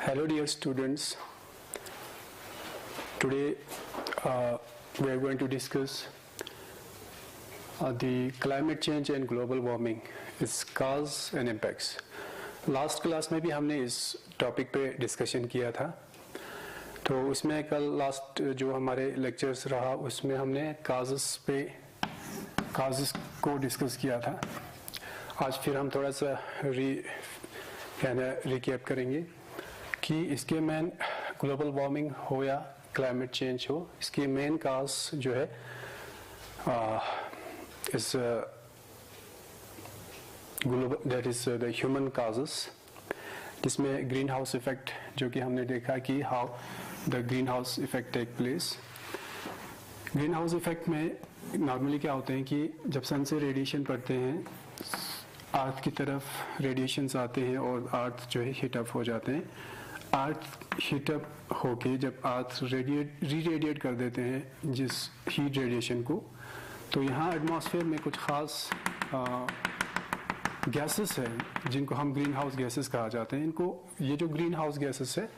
Hello dear students, today we are going to discuss the climate change and global warming, its cause and impacts. Last class में भी हमने इस topic पे discussion किया था, तो उसमें कल लास्ट जो हमारे लेक्चर्स रहा उसमें हमने काजेस को डिस्कस किया था। आज फिर हम थोड़ा सा रिकैप करेंगे कि इसके मेन ग्लोबल वार्मिंग हो या क्लाइमेट चेंज हो, इसकी मेन काज जो है इस global that is the human causes, जिसमें ग्रीन हाउस इफेक्ट जो कि हमने देखा कि how the green house effect take place. Green house effect में नॉर्मली क्या होते हैं कि जब सन से रेडिएशन पड़ते हैं, अर्थ की तरफ रेडिएशंस आते हैं और अर्थ जो है हीट अप हो जाते हैं। अर्थ हीट अप होके जब अर्थ रेडिएट कर देते हैं जिस हीट रेडिएशन को, तो यहाँ एटमॉस्फेयर में कुछ खास गैसेस हैं जिनको हम ग्रीन हाउस गैसेस कहा जाते हैं। इनको ये जो ग्रीन हाउस गैसेस है,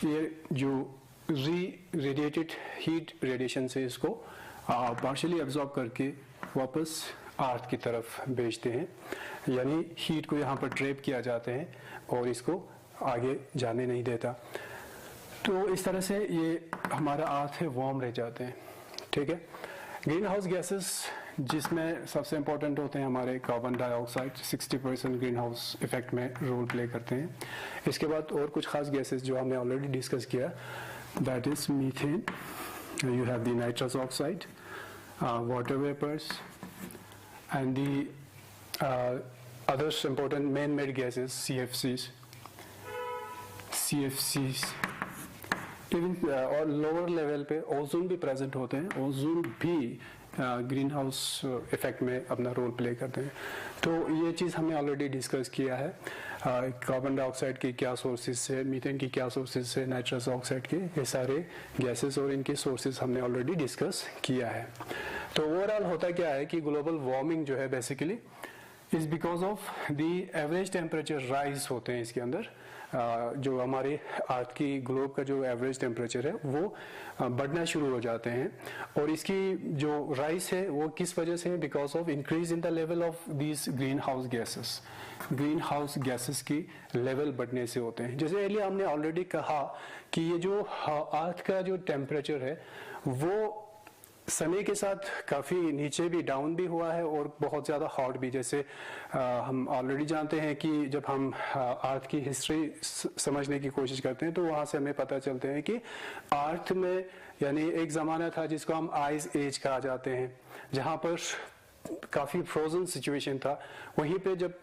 ये जो रेडिएटेड हीट रेडिएशन से इसको पार्शियली एब्जॉर्ब करके वापस अर्थ की तरफ भेजते हैं, यानी हीट को यहाँ पर ट्रैप किया जाते हैं और इसको आगे जाने नहीं देता। तो इस तरह से ये हमारा अर्थ है वार्म रह जाते हैं। ठीक है, ग्रीन हाउस गैसेस जिसमें सबसे इंपॉर्टेंट होते हैं हमारे carbon dioxide, 60% green house effect में रोल प्ले करते हैं। इसके बाद और कुछ खास गैसेस जो हमने ऑलरेडी डिस्कस किया, that is methane, you have the nitrous oxide, water vapours and the others important man made gases CFCs। Even और लोअर लेवल पे ओजोन भी प्रेजेंट होते हैं। ओजोन भी ग्रीन हाउस इफेक्ट में अपना रोल प्ले करते हैं। तो ये चीज़ हमने ऑलरेडी डिस्कस किया है। कार्बन डाइऑक्साइड के क्या सोर्सेज है, मीथेन की क्या सोर्सेज है, नाइट्रस ऑक्साइड के, ये सारे गैसेस और इनके सोर्सेज हमने ऑलरेडी डिस्कस किया है। तो ओवरऑल होता क्या है कि ग्लोबल वार्मिंग जो है basically is because of the average temperature rise होते हैं इसके अंदर। जो हमारे अर्थ की ग्लोब का जो एवरेज टेम्परेचर है वो बढ़ना शुरू हो जाते हैं, और इसकी जो राइज है वो किस वजह से है? Because of increase in the level of these green house gases. Green house gases की लेवल बढ़ने से होते हैं। जैसे एलिया हमने ऑलरेडी कहा कि ये जो अर्थ का जो टेम्परेचर है वो समय के साथ काफ़ी नीचे भी डाउन भी हुआ है और बहुत ज़्यादा हॉट भी। जैसे हम ऑलरेडी जानते हैं कि जब हम अर्थ की हिस्ट्री समझने की कोशिश करते हैं तो वहाँ से हमें पता चलते हैं कि अर्थ में यानी एक ज़माना था जिसको हम आइस एज कहा जाते हैं, जहाँ पर काफ़ी फ्रोजन सिचुएशन था। वहीं पे जब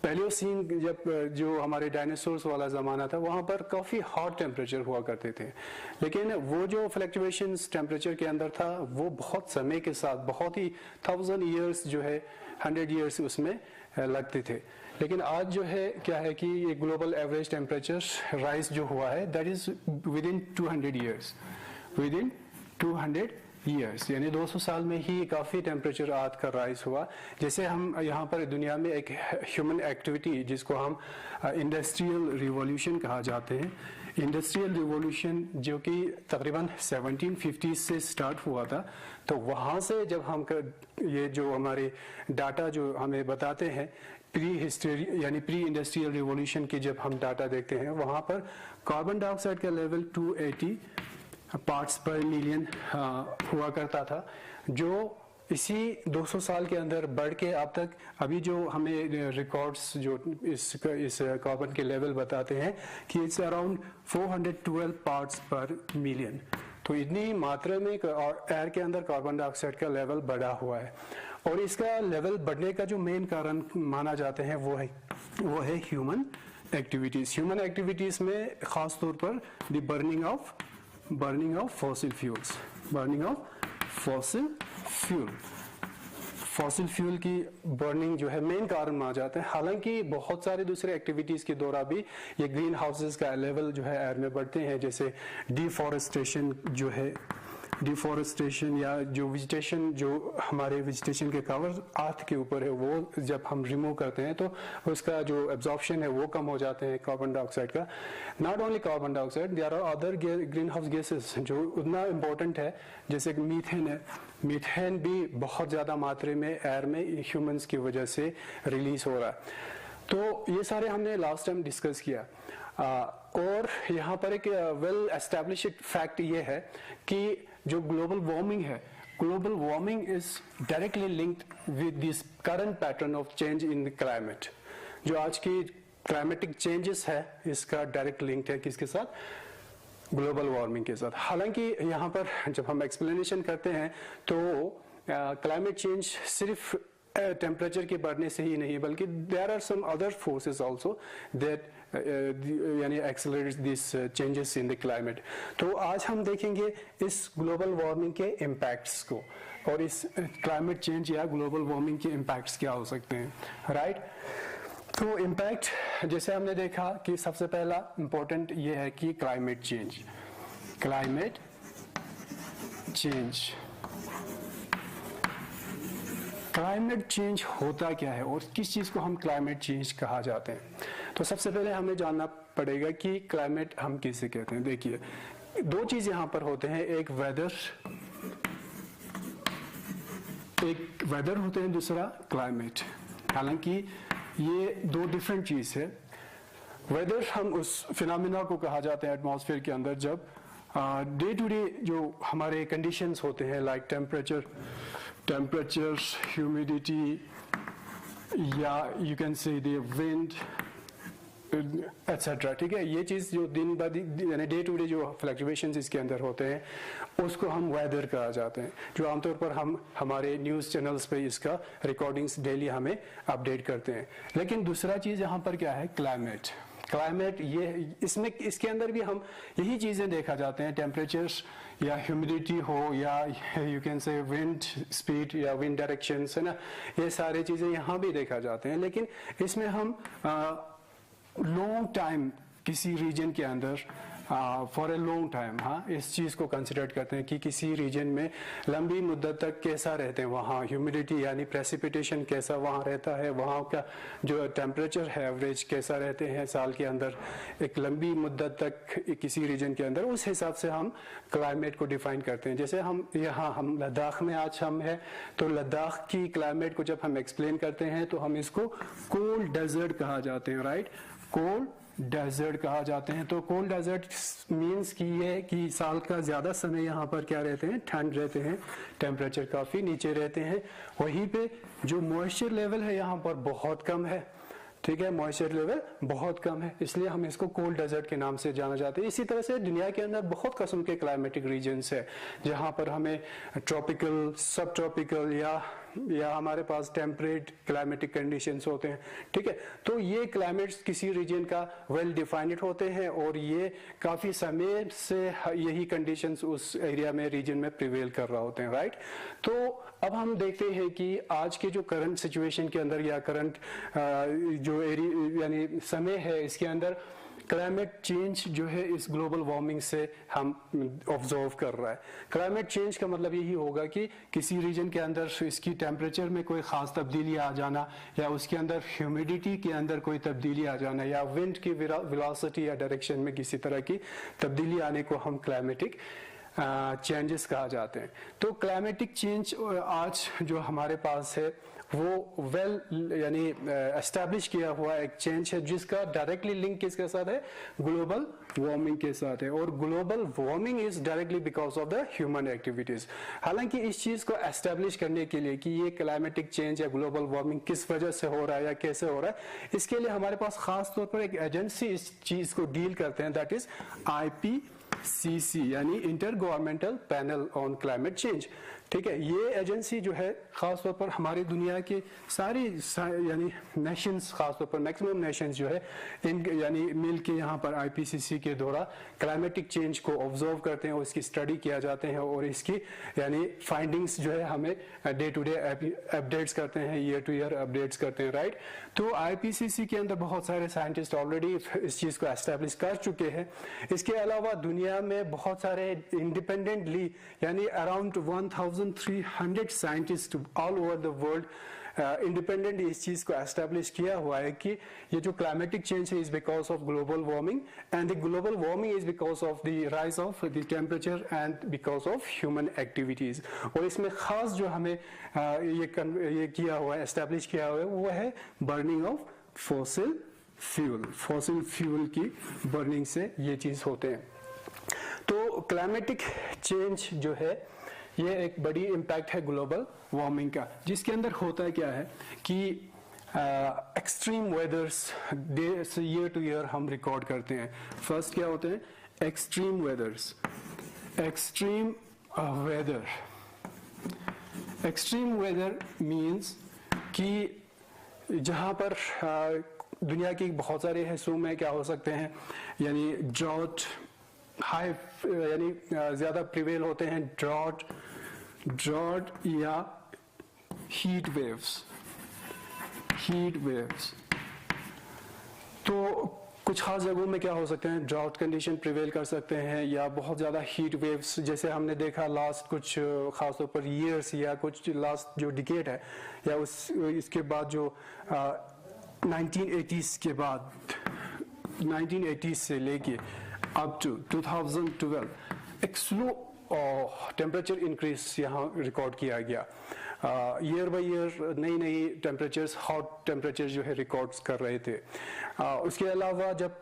पैलियोसीन जब जो हमारे डायनासोर्स वाला ज़माना था, वहाँ पर काफ़ी हॉट टेम्परेचर हुआ करते थे, लेकिन वो जो फ्लक्चुएशंस टेम्परेचर के अंदर था वो बहुत समय के साथ, बहुत ही 1000 ईयर्स जो है 100 ईयर्स उसमें लगते थे। लेकिन आज जो है क्या है कि ये ग्लोबल एवरेज टेम्परेचर राइज जो हुआ है that is with in 200 years, with in 200 years, यानी 200 साल में ही काफ़ी टेम्परेचर अर्थ का राइज हुआ। जैसे हम यहाँ पर दुनिया में एक ह्यूमन एक्टिविटी जिसको हम इंडस्ट्रियल रिवॉल्यूशन कहा जाते हैं, इंडस्ट्रियल रिवॉल्यूशन जो कि तकरीबन 1750 से स्टार्ट हुआ था, तो वहाँ से जब हम ये जो हमारे डाटा जो हमें बताते हैं प्री हिस्ट्री यानी प्री इंडस्ट्रियल रिवॉल्यूशन के जब हम डाटा देखते हैं, वहाँ पर कार्बन डाइऑक्साइड का लेवल 280 पार्ट्स पर मिलियन हुआ करता था, जो इसी 200 साल के अंदर बढ़ के अब तक अभी जो हमें रिकॉर्ड्स जो इस कार्बन के लेवल बताते हैं कि इट्स अराउंड 412 पार्ट्स पर मिलियन। तो इतनी मात्रा में एयर के अंदर कार्बन डाइऑक्साइड का लेवल बढ़ा हुआ है, और इसका लेवल बढ़ने का जो मेन कारण माना जाते हैं वो है ह्यूमन एक्टिविटीज। ह्यूमन एक्टिविटीज में खास तौर पर the burning of fossil fuels, burning of fossil fuel की बर्निंग जो है मेन कारण माना जाता है। हालांकि बहुत सारे दूसरे एक्टिविटीज के दौरान भी ये ग्रीन हाउसेस का लेवल जो है एयर में बढ़ते हैं, जैसे डिफॉरेस्टेशन जो है डिफॉरेस्टेशन या जो वेजिटेशन, जो हमारे वेजिटेशन के कवर अर्थ के ऊपर है, वो जब हम रिमूव करते हैं तो उसका जो एब्जॉर्प्शन है वो कम हो जाते हैं कार्बन डाइऑक्साइड का। Not only carbon dioxide, there are other green house gases जो उतना इम्पोर्टेंट है, जैसे कि मीथेन है। मीथेन भी बहुत ज़्यादा मात्रा में एयर में ह्यूमंस की वजह से रिलीज हो रहा है। तो ये सारे हमने लास्ट टाइम डिस्कस किया। और यहाँ पर एक वेल एस्टेब्लिश्ड फैक्ट ये है कि जो ग्लोबल वार्मिंग है, global warming is directly linked with this current pattern of change in the climate. जो आज की क्लाइमेटिक चेंजेस है, इसका डायरेक्ट लिंक है किसके साथ? ग्लोबल वार्मिंग के साथ। हालांकि यहाँ पर जब हम एक्सप्लेनेशन करते हैं तो क्लाइमेट चेंज सिर्फ टेम्परेचर के बढ़ने से ही नहीं, बल्कि there are some other forces also that यानी accelerate this changes in the climate. तो आज हम देखेंगे इस ग्लोबल वार्मिंग के इम्पैक्ट्स को और इस क्लाइमेट चेंज या ग्लोबल वार्मिंग के इम्पैक्ट्स क्या हो सकते हैं, राइट? तो इम्पैक्ट जैसे हमने देखा कि सबसे पहला इम्पोर्टेंट ये है कि climate change. Climate change, climate change होता क्या है और किस चीज़ को हम क्लाइमेट चेंज कहा जाते हैं? तो सबसे पहले हमें जानना पड़ेगा कि क्लाइमेट हम किसे कहते हैं। देखिए, दो चीज़ यहाँ पर होते हैं, एक वेदर होते हैं, दूसरा क्लाइमेट। हालांकि ये दो डिफरेंट चीज़ है। वेदर हम उस फिनोमिना को कहा जाता है एटमॉस्फेयर के अंदर जब डे टू डे जो हमारे कंडीशंस होते हैं, लाइक टेम्परेचर, ह्यूमिडिटी, या you can say the wind etcetera, ठीक है। ये चीज़ जो दिन ब दिन यानी डे टू डे जो फ्लक्चुएशंस इसके अंदर होते हैं उसको हम वेदर कहा जाते हैं, जो आमतौर पर हम हमारे न्यूज़ चैनल्स पे इसका रिकॉर्डिंग्स डेली हमें अपडेट करते हैं। लेकिन दूसरा चीज़ यहाँ पर क्या है? क्लाइमेट। क्लाइमेट ये इसमें इसके अंदर भी हम यही चीज़ें देखा जाते हैं, टेम्परेचर्स या ह्यूमिडिटी हो या you can say wind speed या विंड डायरेक्शंस, है ना, ये सारी चीज़ें यहाँ भी देखा जाते हैं। लेकिन इसमें हम लॉन्ग टाइम किसी रीजन के अंदर फॉर ए लॉन्ग टाइम, हाँ, इस चीज़ को कंसिडर करते हैं कि किसी रीजन में लंबी मुद्दत तक कैसा रहते हैं वहाँ ह्यूमिडिटी यानी प्रेसिपिटेशन कैसा वहाँ रहता है, वहाँ का जो टेम्परेचर है एवरेज कैसा रहते हैं साल के अंदर एक लंबी मुद्दत तक किसी रीजन के अंदर, उस हिसाब से हम क्लाइमेट को डिफाइन करते हैं। जैसे हम लद्दाख में आज हम हैं, तो लद्दाख की क्लाइमेट को जब हम एक्सप्लेन करते हैं तो हम इसको कोल्ड डेजर्ट कहा जाते हैं, राइट? कोल्ड डेजर्ट कहा जाते हैं। तो कोल्ड डेजर्ट मीन्स कि ये कि साल का ज़्यादा समय यहाँ पर क्या रहते हैं? ठंड रहते हैं, टेम्परेचर काफ़ी नीचे रहते हैं। वहीं पे जो मॉइस्चर लेवल है यहाँ पर बहुत कम है, ठीक है, मॉइस्चर लेवल बहुत कम है, इसलिए हम इसको कोल्ड डेजर्ट के नाम से जाना जाते हैं। इसी तरह से दुनिया के अंदर बहुत किस्म के क्लाइमेटिक रीजन्स है जहाँ पर हमें ट्रॉपिकल, सब ट्रॉपिकल या हमारे पास टेम्परेट क्लाइमेटिक कंडीशंस होते हैं, ठीक है। तो ये क्लाइमेट्स किसी रीजन का वेल डिफाइंड होते हैं और ये काफ़ी समय से यही कंडीशंस उस एरिया में, रीजन में प्रिवेल कर रहा होते हैं, राइट? तो अब हम देखते हैं कि आज के जो करंट सिचुएशन के अंदर या करंट जो एरिया यानी समय है, इसके अंदर क्लाइमेट चेंज जो है इस ग्लोबल वार्मिंग से हम ऑब्जर्व कर रहा है। क्लाइमेट चेंज का मतलब यही होगा कि किसी रीजन के अंदर इसकी टेम्परेचर में कोई ख़ास तब्दीली आ जाना, या उसके अंदर ह्यूमिडिटी के अंदर कोई तब्दीली आ जाना, या विंड की वेलोसिटी या डायरेक्शन में किसी तरह की तब्दीली आने को हम क्लाइमेटिक चेंजेस कहा जाते हैं। तो क्लाइमेटिक चेंज आज जो हमारे पास है वो वेल यानी एस्टैब्लिश किया हुआ एक चेंज है जिसका डायरेक्टली लिंक किसके साथ है? ग्लोबल वार्मिंग के साथ है। और global warming is directly because of the human activities. हालांकि इस चीज को एस्टैब्लिश करने के लिए कि ये क्लाइमेटिक चेंज या ग्लोबल वार्मिंग किस वजह से हो रहा है या कैसे हो रहा है, इसके लिए हमारे पास खास तौर पर एक एजेंसी इस चीज को डील करते हैं, दैट इज IPCC यानी inter governmental panel on climate change. ठीक है। ये एजेंसी जो है ख़ास तौर पर हमारी दुनिया के सारी यानी नेशंस, ख़ास तौर पर मैक्सिमम नेशंस जो है इन यानी मिल के यहाँ पर IPCC के द्वारा क्लाइमेटिक चेंज को ऑब्जर्व करते हैं और इसकी स्टडी किया जाते हैं और इसकी यानी फाइंडिंग्स जो है हमें डे टू डे अपडेट्स करते हैं, ईयर टू ईयर अपडेट्स करते हैं, राइट। तो IPCC के अंदर बहुत सारे साइंटिस्ट ऑलरेडी इस चीज़ को एस्टेब्लिश कर चुके हैं। इसके अलावा दुनिया में बहुत सारे इंडिपेंडेंटली यानी around 1300 scientist all over the world independent इस चीज को एस्टेब्लिश किया हुआ है कि ये जो क्लाइमेटिक चेंज है is because of global warming and the global warming is because of the rise of the temperature and because of human activities. और इसमें खास जो हमें ये किया हुआ है, एस्टेब्लिश किया हुआ है, वो है बर्निंग ऑफ फॉसिल फ्यूल की बर्निंग से ये चीज होते हैं। तो क्लाइमेटिक चेंज जो है ये एक बड़ी इम्पैक्ट है ग्लोबल वार्मिंग का, जिसके अंदर होता है क्या है कि एक्सट्रीम वेदर्स डे से ईयर टू ईयर हम रिकॉर्ड करते हैं। फर्स्ट क्या होते हैं? Extreme weathers. Extreme weather means कि जहाँ पर दुनिया के बहुत सारे हिस्सों में क्या हो सकते हैं, यानी ड्रॉट हाई यानी ज्यादा प्रिवेल होते हैं, ड्रॉट या हीट वेव्स। तो कुछ खास जगहों में क्या हो सकते हैं, ड्राउट कंडीशन प्रिवेल कर सकते हैं या बहुत ज्यादा हीट वेव्स, जैसे हमने देखा लास्ट कुछ खासतौर पर ईयर्स या कुछ लास्ट जो डिकेड है या इसके बाद जो 1980s के बाद 1980s से लेके अप टू 2012 एक स्लो टेम्परेचर इंक्रीज यहाँ रिकॉर्ड किया गया। ईयर बाय ईयर नई टेम्परेचर्स, हॉट टेम्परेचर जो है रिकॉर्ड्स कर रहे थे। उसके अलावा जब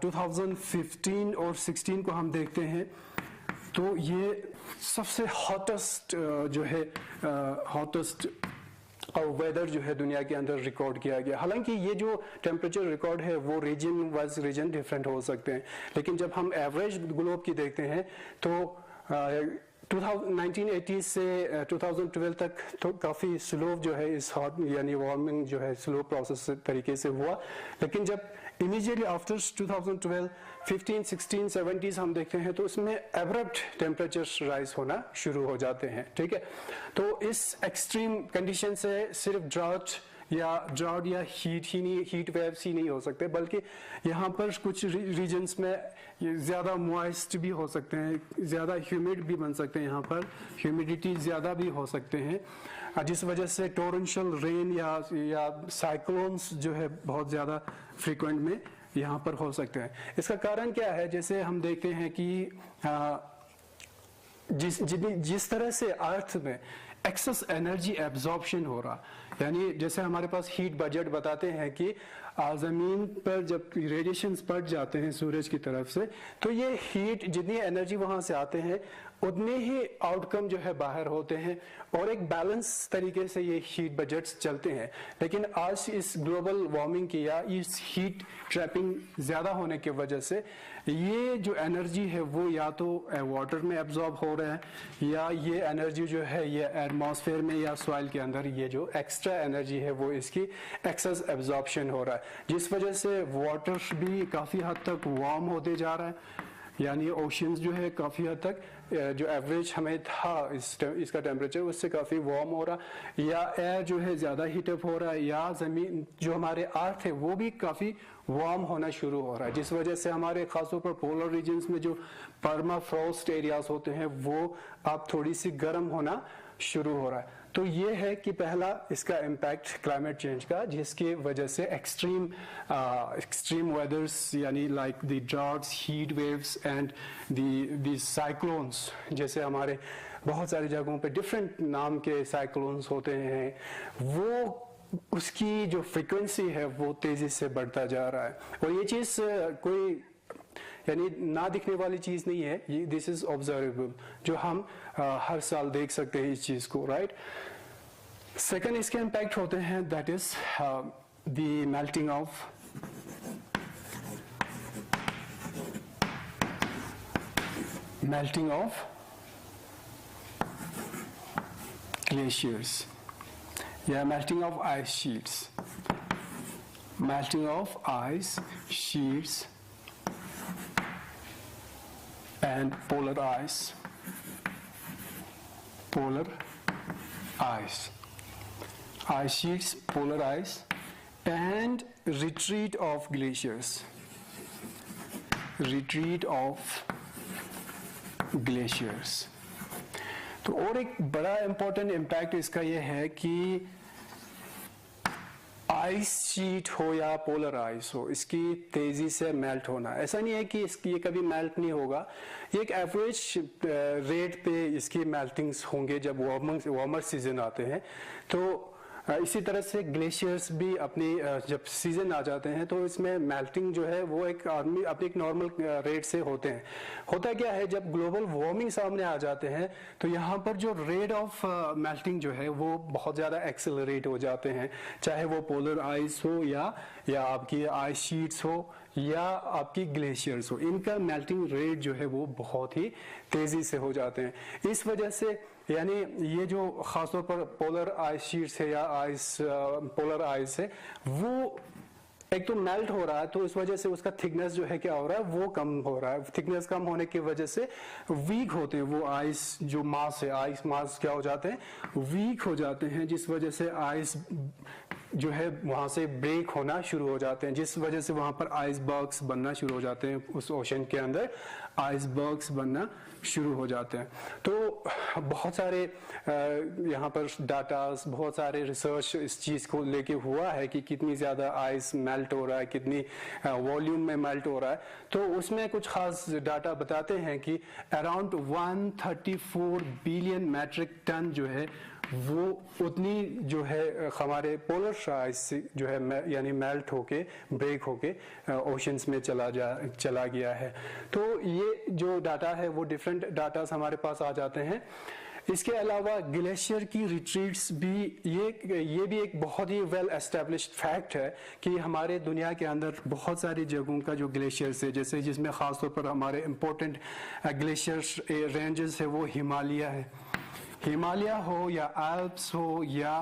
2015 और 16 को हम देखते हैं तो ये सबसे हॉटेस्ट जो है हॉटेस्ट और वेदर जो है दुनिया के अंदर रिकॉर्ड किया गया। हालांकि ये जो टेम्परेचर रिकॉर्ड है वो रीजन वाइज रीजन डिफरेंट हो सकते हैं, लेकिन जब हम एवरेज ग्लोब की देखते हैं तो 1980 से 2012 तक तो काफ़ी स्लो जो है इस हॉट यानी वार्मिंग जो है स्लो प्रोसेस तरीके से हुआ। लेकिन जब इमीडिएटली आफ्टर 2012 15, 16, 70s हम देखते हैं तो इसमें एब्रप्ट टेम्परेचर राइज होना शुरू हो जाते हैं। ठीक है, तो इस एक्सट्रीम कंडीशन से सिर्फ ड्राउट या हीट वेव्स ही नहीं हो सकते, बल्कि यहाँ पर कुछ रीजन्स में ज़्यादा मॉइस्ट भी हो सकते हैं, ज़्यादा ह्यूमिड भी बन सकते हैं, यहाँ पर ह्यूमिडिटी ज़्यादा भी हो सकते हैं, जिस वजह से टोरेंशियल रेन या साइक्लोन्स जो है बहुत ज़्यादा फ्रीक्वेंट में यहाँ पर हो सकते हैं। इसका कारण क्या है? जैसे हम देखते हैं कि जिस तरह से अर्थ में एक्सेस एनर्जी एब्जॉर्प्शन हो रहा, यानी जैसे हमारे पास हीट बजट बताते हैं कि ज़मीन पर जब रेडिएशंस पड़ जाते हैं सूरज की तरफ से तो ये हीट जितनी एनर्जी वहां से आते हैं उतने ही आउटकम जो है बाहर होते हैं और एक बैलेंस तरीके से ये हीट बजट्स चलते हैं। लेकिन आज इस ग्लोबल वार्मिंग की या इस हीट ट्रैपिंग ज़्यादा होने की वजह से ये जो एनर्जी है वो या तो वाटर में एब्जॉर्ब हो रहा है या ये एनर्जी जो है ये एटमॉस्फेयर में या सॉइल के अंदर ये जो एक्स्ट्रा एनर्जी है वो इसकी एक्सेस एब्जॉर्प्शन हो रहा है, जिस वजह से वाटर भी काफ़ी हद तक वार्म होते जा रहा है, यानी ओशंस जो है काफ़ी हद तक जो एवरेज हमें था इसका टेम्परेचर उससे काफ़ी वार्म हो रहा, या एयर जो है ज़्यादा हीटअप हो रहा है, या ज़मीन जो हमारे अर्थ है वो भी काफ़ी वार्म होना शुरू हो रहा है, जिस वजह से हमारे खासतौर पर पोलर रीजन्स में जो परमाफ्रॉस्ट एरियाज होते हैं वो अब थोड़ी सी गर्म होना शुरू हो रहा है। तो ये है कि पहला इसका इम्पैक्ट क्लाइमेट चेंज का, जिसकी वजह से एक्सट्रीम वेदर्स यानी like the droughts, heat waves and the cyclones, जैसे हमारे बहुत सारी जगहों पे डिफरेंट नाम के साइक्लोन्स होते हैं, वो उसकी जो फ्रीक्वेंसी है वो तेजी से बढ़ता जा रहा है। और ये चीज़ कोई यानी ना दिखने वाली चीज नहीं है, ये दिस इज ऑब्जर्वेबल, जो हम हर साल देख सकते हैं इस चीज को, राइट। सेकंड इसके इम्पैक्ट होते हैं that is the melting of glaciers या melting of ice sheets, melting of ice sheets and polar ice, ice sheets, polar ice and retreat of glaciers, तो और एक बड़ा इंपॉर्टेंट इम्पैक्ट इसका ये है कि आइस शीट हो या पोलर आइस हो, इसकी तेजी से मेल्ट होना, ऐसा नहीं है कि ये कभी मेल्ट नहीं होगा, ये एक एवरेज रेट पे इसकी मेल्टिंग्स होंगे जब वार्मर सीजन आते हैं। तो इसी तरह से ग्लेशियर्स भी अपनी जब सीजन आ जाते हैं तो इसमें मेल्टिंग जो है वो अपनी एक नॉर्मल रेट से होते हैं। होता क्या है, जब ग्लोबल वार्मिंग सामने आ जाते हैं तो यहाँ पर जो रेट ऑफ मेल्टिंग जो है वो बहुत ज़्यादा एक्सेलरेट हो जाते हैं, चाहे वो पोलर आइस हो या आपकी आइस शीट्स हो या आपकी ग्लेशियर्स हो, इनका मेल्टिंग रेट जो है वो बहुत ही तेजी से हो जाते हैं। इस वजह से यानी ये जो खासतौर पर पोलर आइस शीट्स है या पोलर आइस है, वो एक तो मेल्ट हो रहा है, तो इस वजह से उसका थिकनेस जो है क्या हो रहा है, वो कम हो रहा है। थिकनेस कम होने की वजह से वीक होते हैं वो आइस जो मास है, आइस मास क्या हो जाते हैं, वीक हो जाते हैं, जिस वजह से आइस जो है वहां से ब्रेक होना शुरू हो जाते हैं, जिस वजह से वहां पर आइसबर्ग्स बनना शुरू हो जाते हैं, उस ओशन के अंदर आइसबर्ग्स बनना शुरू हो जाते हैं। तो बहुत सारे यहाँ पर डाटास, बहुत सारे रिसर्च इस चीज़ को लेके हुआ है कि कितनी ज़्यादा आइस मेल्ट हो रहा है, कितनी वॉल्यूम में मेल्ट हो रहा है। तो उसमें कुछ खास डाटा बताते हैं कि अराउंड 134 बिलियन मैट्रिक टन जो है वो उतनी जो है हमारे पोलर आइस से जो है यानी मेल्ट होके ब्रेक होके ओशंस में चला गया है। तो ये जो डाटा है वो डिफरेंट डाटास हमारे पास आ जाते हैं। इसके अलावा ग्लेशियर की रिट्रीट्स भी ये भी एक बहुत ही वेल एस्टेब्लिश्ड फैक्ट है कि हमारे दुनिया के अंदर बहुत सारी जगहों का जो ग्लेशियर्स है, जैसे जिसमें खासतौर पर हमारे इम्पोर्टेंट ग्लेशियर्स रेंजेस है वो हिमालय हो या एल्प्स हो या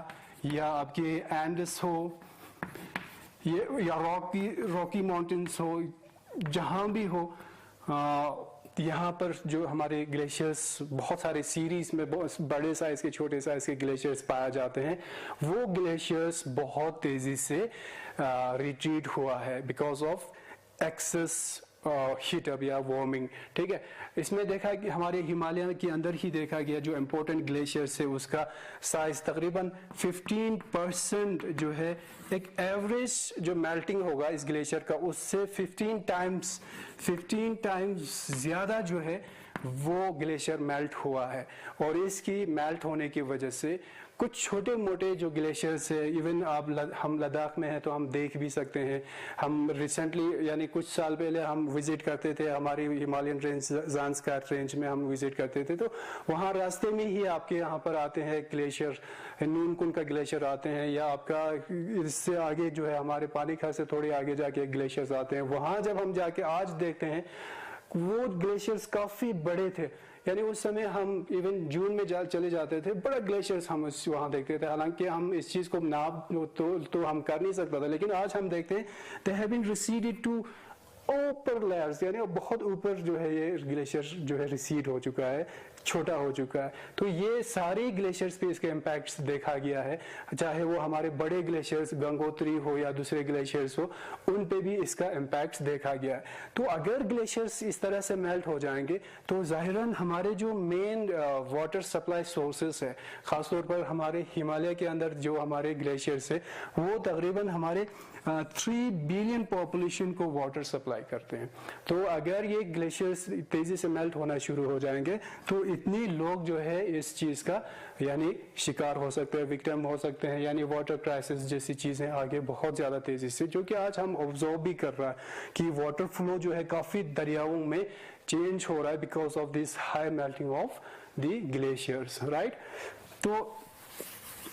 आपके एंडस हो या रॉकी माउंटेन्स हो, जहाँ भी हो, यहाँ पर जो हमारे ग्लेशियर्स बहुत सारे सीरीज में बहुत बड़े साइज के छोटे साइज के ग्लेशियर्स पाए जाते हैं, वो ग्लेशियर्स बहुत तेजी से रिट्रीट हुआ है because of excess heat up या वार्मिंग। ठीक है, इसमें देखा कि हमारे हिमालय के अंदर ही देखा गया जो इम्पोर्टेंट ग्लेशियर्स है उसका साइज तकरीबन 15% जो है, एक एवरेज जो मेल्टिंग होगा इस ग्लेशियर का उससे 15 टाइम्स ज़्यादा जो है वो ग्लेशियर मेल्ट हुआ है। और इसकी मेल्ट होने की वजह से कुछ छोटे मोटे जो ग्लेशियर्स है, इवन हम लद्दाख में हैं तो हम देख भी सकते हैं। हम रिसेंटली यानी कुछ साल पहले हम विजिट करते थे, हमारी हिमालयन रेंज ज़ांस्कार रेंज में हम विजिट करते थे, तो वहाँ रास्ते में ही आपके यहाँ पर आते हैं ग्लेशियर, नूनकुन का ग्लेशियर आते हैं, या आपका इससे आगे जो है हमारे पानीखा से थोड़े आगे जाके ग्लेशियर्स आते हैं। वहाँ जब हम जाके आज देखते हैं वो ग्लेशियर्स काफ़ी बड़े थे, यानी उस समय हम इवन जून में चले जाते थे, बड़ा ग्लेशियर्स हम वहाँ देखते थे। हालांकि हम इस चीज़ को नाप तो हम कर नहीं सकता था, लेकिन आज हम देखते हैं they have been receded to ऊपर लेयर्स, यानी बहुत ऊपर जो है ये ग्लेशियर जो है रिसीड हो चुका है, छोटा हो चुका है। तो ये सारे ग्लेशियर्स पे इसके इम्पैक्ट्स देखा गया है, चाहे वो हमारे बड़े ग्लेशियर्स गंगोत्री हो या दूसरे ग्लेशियर्स हो, उन पे भी इसका इम्पैक्ट देखा गया है। तो अगर ग्लेशियर्स इस तरह से मेल्ट हो जाएंगे तो जाहिरन हमारे जो मेन वाटर सप्लाई सोर्सेस है, खासतौर पर हमारे हिमालय के अंदर जो हमारे ग्लेशियर्स है वो तकरीबन हमारे 3 बिलियन पॉपुलेशन को वाटर सप्लाई करते हैं। तो अगर ये ग्लेशियर्स तेजी से मेल्ट होना शुरू हो जाएंगे तो इतनी लोग जो है इस चीज का यानी शिकार हो सकते हैं, विक्टिम हो सकते हैं, यानी वाटर क्राइसिस जैसी चीजें आगे बहुत ज्यादा तेजी से, जो कि आज हम ऑब्जर्व भी कर रहा है कि वाटर फ्लो जो है काफी दरियाओं में चेंज हो रहा है because of this high melting of the glaciers, right. तो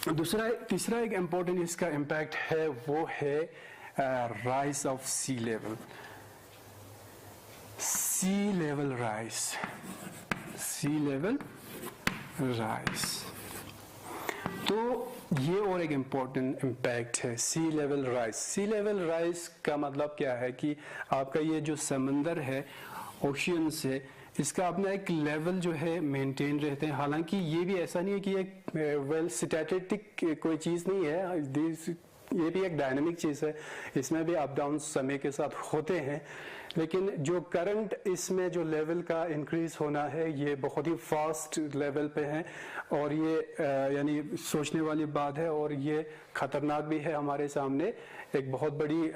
तीसरा एक इम्पोर्टेंट इसका इम्पैक्ट है वो है rise of sea level rise. तो ये और एक इम्पोर्टेंट इम्पैक्ट है sea level rise. Sea level rise का मतलब क्या है कि आपका ये जो समंदर है, ओशियन से, इसका अपना एक लेवल जो है मेंटेन रहते हैं। हालांकि ये भी ऐसा नहीं है कि एक वेल स्टैटिस्टिक कोई चीज़ नहीं है, ये भी एक डायनामिक चीज़ है, इसमें भी अप डाउन समय के साथ होते हैं। लेकिन जो करंट इसमें जो लेवल का इंक्रीज होना है ये बहुत ही फास्ट लेवल पे है, और ये यानी सोचने वाली बात है, और ये खतरनाक भी है हमारे सामने, एक बहुत बड़ी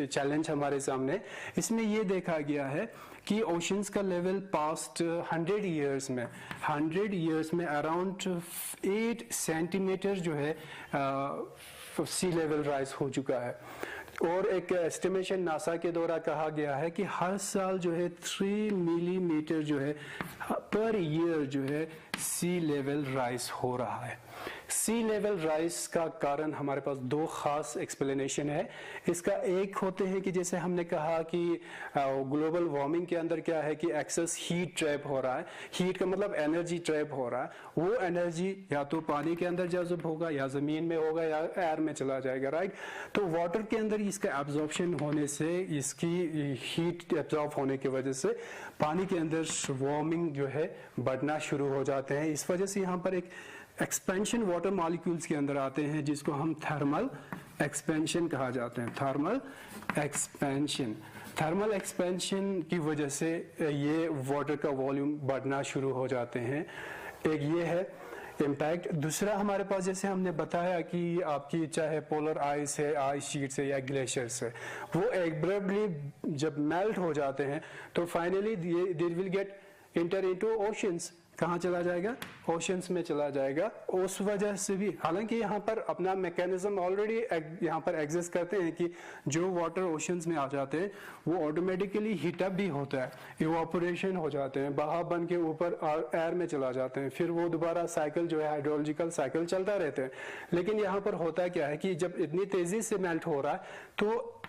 चैलेंज हमारे सामने। इसमें ये देखा गया है कि ओशंस का लेवल पास्ट 100 ईयर्स में अराउंड 8 सेंटीमीटर जो है सी लेवल राइज हो चुका है। और एक एस्टिमेशन नासा के द्वारा कहा गया है कि हर साल जो है 3 मिलीमीटर जो है पर ईयर जो है सी लेवल राइज हो रहा है। सी लेवल राइज का कारण हमारे पास दो खास एक्सप्लेनेशन है। इसका एक होते हैं कि जैसे हमने कहा कि ग्लोबल वार्मिंग के अंदर क्या है कि एक्सेस हीट ट्रैप हो रहा है। हीट का मतलब एनर्जी ट्रैप हो रहा है, वो एनर्जी या तो पानी के अंदर जज़ब होगा, या जमीन में होगा, या एयर में चला जाएगा, राइट। तो वाटर के अंदर इसका एब्जॉर्प्शन होने से, इसकी हीट एब्जॉर्ब होने की वजह से पानी के अंदर वार्मिंग जो है बढ़ना शुरू हो जाते हैं। इस वजह से यहाँ पर एक एक्सपेंशन वाटर मॉलिक्यूल्स के अंदर आते हैं जिसको हम थर्मल एक्सपेंशन कहा जाते हैं। थर्मल एक्सपेंशन की वजह से ये वाटर का वॉल्यूम बढ़ना शुरू हो जाते हैं। एक ये है इम्पैक्ट। दूसरा हमारे पास जैसे हमने बताया कि आपकी चाहे पोलर आइस है, आइस शीट से या ग्लेशियर से, वो एब्रप्टली जब मेल्ट हो जाते हैं तो finally they will get inter into oceans. कहाँ चला जाएगा? ओशंस में चला जाएगा। उस वजह से भी, हालांकि यहाँ पर अपना मैकेनिज्म ऑलरेडी यहाँ पर एग्जिस्ट करते हैं कि जो वाटर ओशंस में आ जाते हैं वो ऑटोमेटिकली हीटअप भी होता है, इवापोरेशन हो जाते हैं, बहाव बन के ऊपर एयर में चला जाते हैं, फिर वो दोबारा साइकिल जो है हाइड्रोलॉजिकल साइकिल चलता रहते हैं। लेकिन यहाँ पर होता क्या है कि जब इतनी तेजी से मेल्ट हो रहा है तो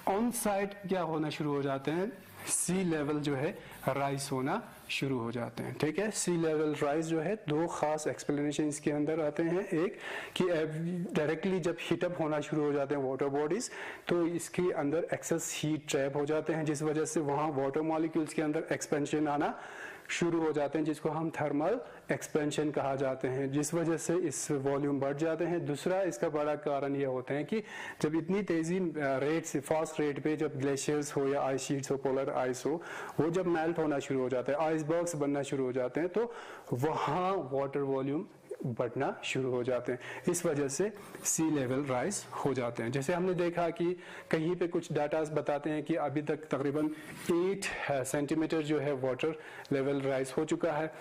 ऑन साइड क्या होना शुरू हो जाते हैं, सी लेवल जो है राइज होना शुरू हो जाते हैं। ठीक है, सी लेवल राइज जो है दो खास एक्सप्लेनेशन इसके अंदर आते हैं। एक कि डायरेक्टली जब हीटअप होना शुरू हो जाते हैं वाटर बॉडीज तो इसके अंदर एक्सेस हीट ट्रैप हो जाते हैं, जिस वजह से वहाँ वाटर मॉलिक्यूल्स के अंदर एक्सपेंशन आना शुरू हो जाते हैं, जिसको हम थर्मल एक्सपेंशन कहा जाते हैं, जिस वजह से इस वॉल्यूम बढ़ जाते हैं। दूसरा इसका बड़ा कारण ये होता है कि जब इतनी तेजी रेट से, फास्ट रेट पे जब ग्लेशियर्स हो या आइस शीट्स हो, पोलर आइस हो, वो जब मेल्ट होना शुरू हो जाता है, आइसबर्ग्स बनना शुरू हो जाते हैं, तो वहाँ वाटर वॉल्यूम बढ़ना शुरू हो जाते हैं। इस वजह से सी लेवल राइज हो जाते हैं। जैसे हमने देखा कि कहीं पे कुछ डाटास बताते हैं कि अभी तक तकरीबन 8 सेंटीमीटर जो है वाटर लेवल राइज हो चुका है,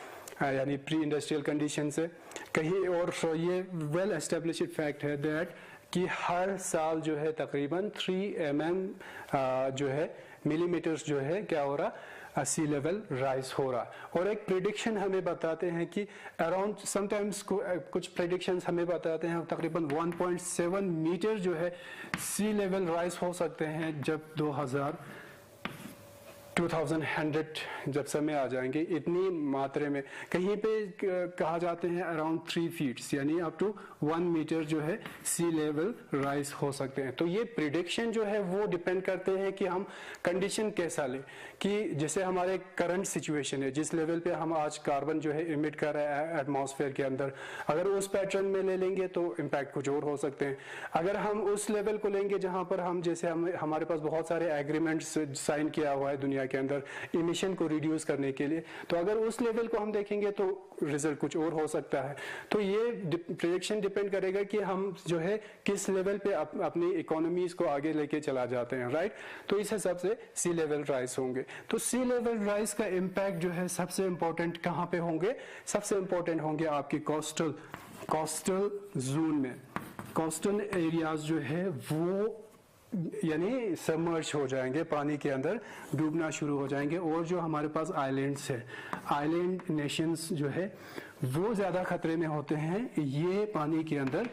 यानी प्री इंडस्ट्रियल कंडीशन से कहीं। और ये वेल एस्टेब्लिश्ड फैक्ट है दैट कि हर साल जो है तकरीबन 3 mm जो है मिलीमीटर्स जो है क्या हो रहा, सी लेवल राइज हो रहा। और एक प्रेडिक्शन हमें बताते हैं कि अराउंड समटाइम्स कुछ प्रेडिक्शंस हमें बताते हैं तकरीबन 1.7 मीटर जो है सी लेवल राइज हो सकते हैं जब 2100 जब समय आ जाएंगे। इतनी मात्रा में कहीं पे कहा जाते हैं अराउंड 3 फीट यानी अप टू 1 मीटर जो है सी लेवल राइज हो सकते हैं। तो ये प्रिडिक्शन जो है वो डिपेंड करते हैं कि हम कंडीशन कैसा लें, कि जैसे हमारे करंट सिचुएशन है, जिस लेवल पे हम आज कार्बन जो है इमिट कर रहे हैं एटमॉस्फेयर के अंदर, अगर उस पैटर्न में ले लेंगे तो इम्पैक्ट कुछ और हो सकते हैं। अगर हम उस लेवल को लेंगे जहां पर हम जैसे हमारे पास बहुत सारे एग्रीमेंट्स साइन किया हुआ है दुनिया के अंदर इमिशन को रिड्यूस करने के लिए, तो अगर उस लेवल को हम देखेंगे तो रिजल्ट कुछ और हो सकता है। तो ये प्रेडिक्शन डिपेंड करेगा कि हम जो है किस लेवल पे अपनी इकोनॉमीज को आगे लेके चला जाते हैं, राइट। तो इस हिसाब से सी लेवल राइज होंगे। तो सी लेवल राइज का इम्पैक्ट जो है सबसे इंपॉर्टेंट कहां पे होंगे, सबसे इंपॉर्टेंट होंगे आपके कोस्टल जोन में। कोस्टल एरियाज जो है वो यानी सबमर्ज हो जाएंगे, पानी के अंदर डूबना शुरू हो जाएंगे। और जो हमारे पास आइलैंड्स है, आइलैंड नेशंस जो है वो ज्यादा खतरे में होते हैं, ये पानी के अंदर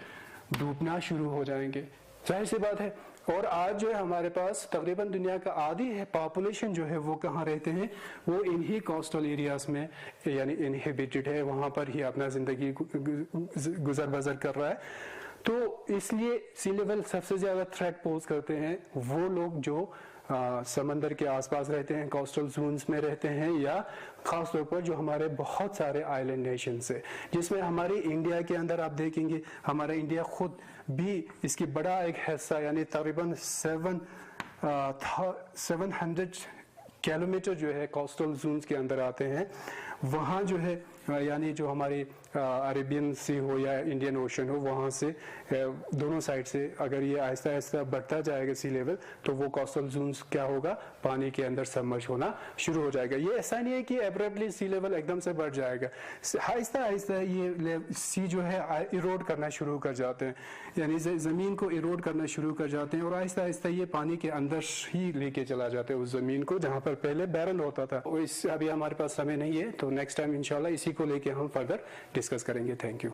डूबना शुरू हो जाएंगे, जाहिर सी बात है। और आज जो है हमारे पास तकरीबन दुनिया का आधी है पॉपुलेशन जो है वो कहाँ रहते हैं, वो इन्हीं कोस्टल एरियाज में, यानी इनहिबिटेड है, वहां पर ही अपना जिंदगी गुजर बसर कर रहा है। तो इसलिए सी लेवल सबसे ज्यादा थ्रेट पोज करते हैं वो लोग जो समंदर के आसपास रहते हैं, कोस्टल जोन्स में रहते हैं, या खास तौर पर जो हमारे बहुत सारे आइलैंड नेशंस है, जिसमें हमारे इंडिया के अंदर आप देखेंगे हमारा इंडिया खुद भी इसकी बड़ा एक हिस्सा यानी तकरीबन 700 किलोमीटर जो है कोस्टल जोन्स के अंदर आते हैं। वहाँ जो है यानी जो हमारी अरेबियन सी हो या इंडियन ओशन हो, वहाँ से दोनों साइड से अगर ये आहिस्ता आहिस्ता बढ़ता जाएगा सी लेवल, तो वो कोस्टल जोन्स क्या होगा, पानी के अंदर सबमर्ज होना शुरू हो जाएगा। ये ऐसा नहीं है कि एब्रप्टली सी लेवल एकदम से बढ़ जाएगा, आहिस्ता आहिस्ता ये सी जो है इरोड करना शुरू कर जाते हैं, यानी ज़मीन को इरोड करना शुरू कर जाते हैं और आहिस्ता आहिस्ता ये पानी के अंदर ही लेके चला जाते हैं उस ज़मीन को जहाँ पर पहले बैरन होता था। अभी हमारे पास समय नहीं है, तो नेक्स्ट टाइम इंशाल्लाह इसी को लेके हम फर्दर डिस्कस करेंगे। Thank you.